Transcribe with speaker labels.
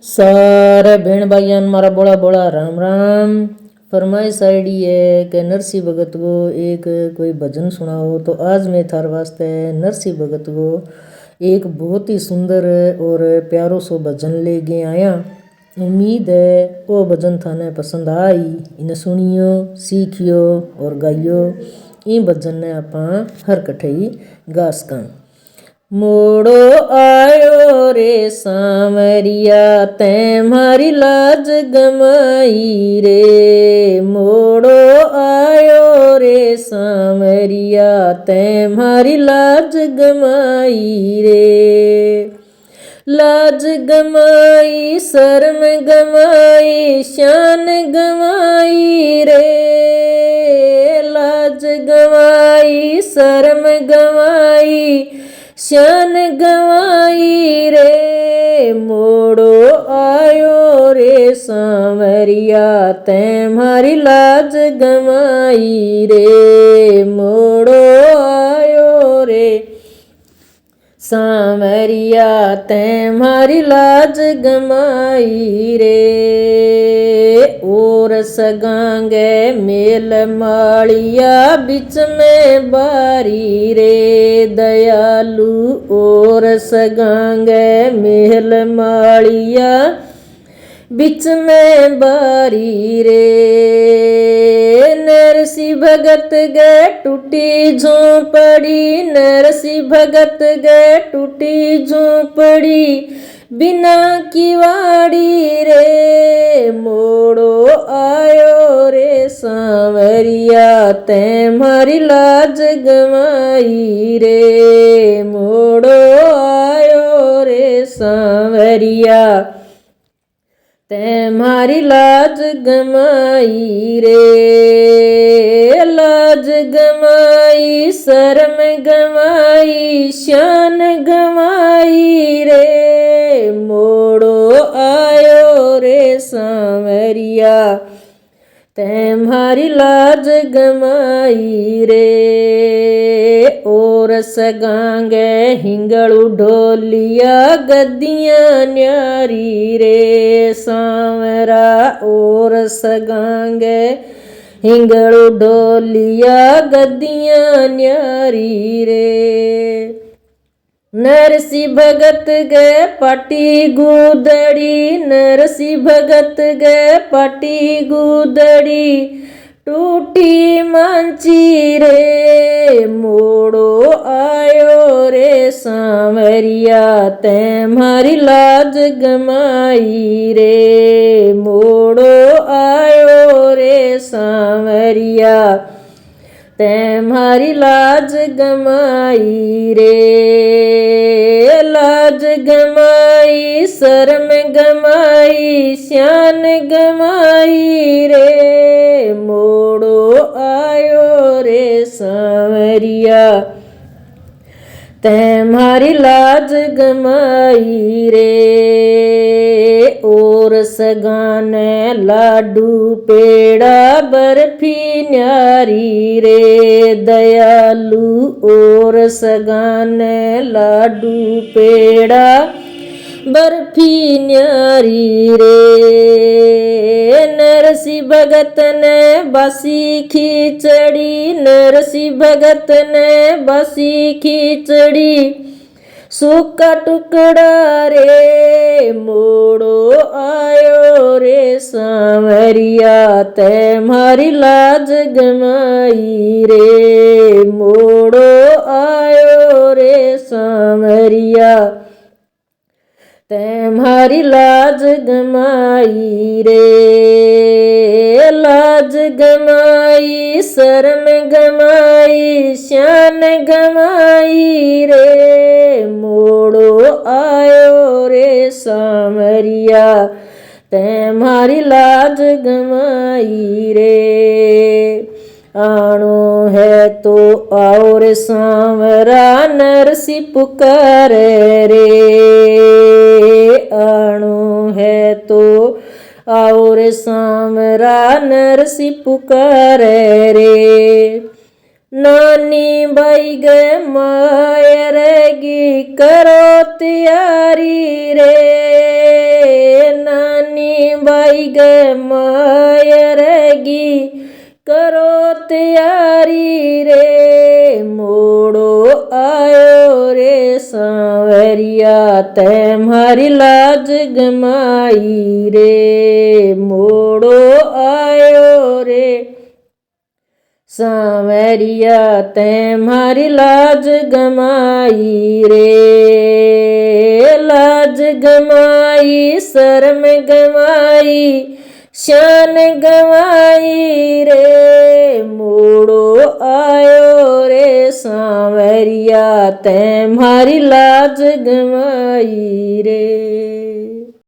Speaker 1: सारे भेण भाईयान मारा बोला बोला राम राम। फरमाइश आईडी है कि नरसिंह भगत को एक कोई भजन सुनाओ। तो आज मैं थार वास्ते नरसिंह भगत को एक बहुत ही सुंदर और प्यारो सो भजन लेके आया। उम्मीद है वो भजन थाने पसंद आई। इन्हें सुनियो, सीखियो और गाइयो। इन भजन ने आप हर कठई गा सका। मोड़ो आयो रे सांवरिया तैं मारी लाज गमाई रे। मोड़ो आयो रे सांवरिया तैं मारी लाज गमाई रे। लाज गमाई, शर्म गमाई, शान गमाई रे। लाज गमाई, शर्म गमाई, शान गवाई रे। मोड़ो आयो रे सांवरिया तैं मारी लाज गमाई रे। मोड़ो आयो रे सांवरिया तैं मारी लाज गमाई रे। और सगांगे मेल मालिया बिच में बारी रे। दयालु और सगांगे मेल मालिया बिच में बारी रे। नरसिंह भगत गे टूटी झोंपड़ी, नरसिंह भगत गे टूटी झोंपड़ी, बिना किवाड़ी रे। मोड़ो आयो रे सांवरिया तैं मारी लाज गमाई रे। मोड़ो आयो रे सांवरिया तैं मारी लाज गमाई रे। लाज गमाई, शर्म गमाई, शान गमाई रे। मोड़ो आयो रे सांवरिया तैं मारी लाज गमाई रे। और सगांगे हिंगड़ू ढोलिया गद्दियां न्यारी रे। सांवरा और सगांगे हिंगड़ू ढोलिया गद्दियां न्यारी रे। नरसिंह भगत गे पाटी गुदड़ी, नरसिंह भगत गे पाटी गुदड़ी, टूटी मांची रे। मोड़ो आयो रे सांवरिया तैं मारी लाज गमाई रे। मोड़ो आयो रे सांवरिया तैं मारी लाज गमाई रे। लाज गमाई, शर्म गमाई, शान गमाई रे। मोड़ो आयो रे सांवरिया तैं मारी लाज गमाई रे। और सगाने लाडू पेड़ा बर्फी न्यारी रे। दयालु और सगाने लाडू पेड़ा बर्फी न्यारी रे। नरसिंह भगत ने बासी खिचड़ी, नरसिंह भगत ने बासी खिचड़ी, सूखा टुकड़ा रे। मोड़ो आयो रे सांवरिया तैं मारी लाज गमाई रे। मोड़ो आयो रे सांवरिया तैं मारी लाज गमाई रे। लाज गमाई, शर्म गमाई, शान गमाई रे। मोड़ो आयो रे सांवरिया तैं मारी लाज गमाई रे। आणो है तो आओ रे सांवरा नरसिंह पुकारे रे। आणो है तो आओ रे सांवरा नरसिंह पुकारे रे। नानी बाई गे मायरेगी करो तैयारी रे। मायरगी करो तैयारी रे मोड़ो आयो रे सांवरिया तै मारी लाज गमाई रे मोड़ो आयो रे सांवरिया तै मारी लाज गमाई रे लाज गमाई शर्म गमाई शान गवाई रे मोड़ो आयो रे सांवरिया तै मारी लाज गवाई रे।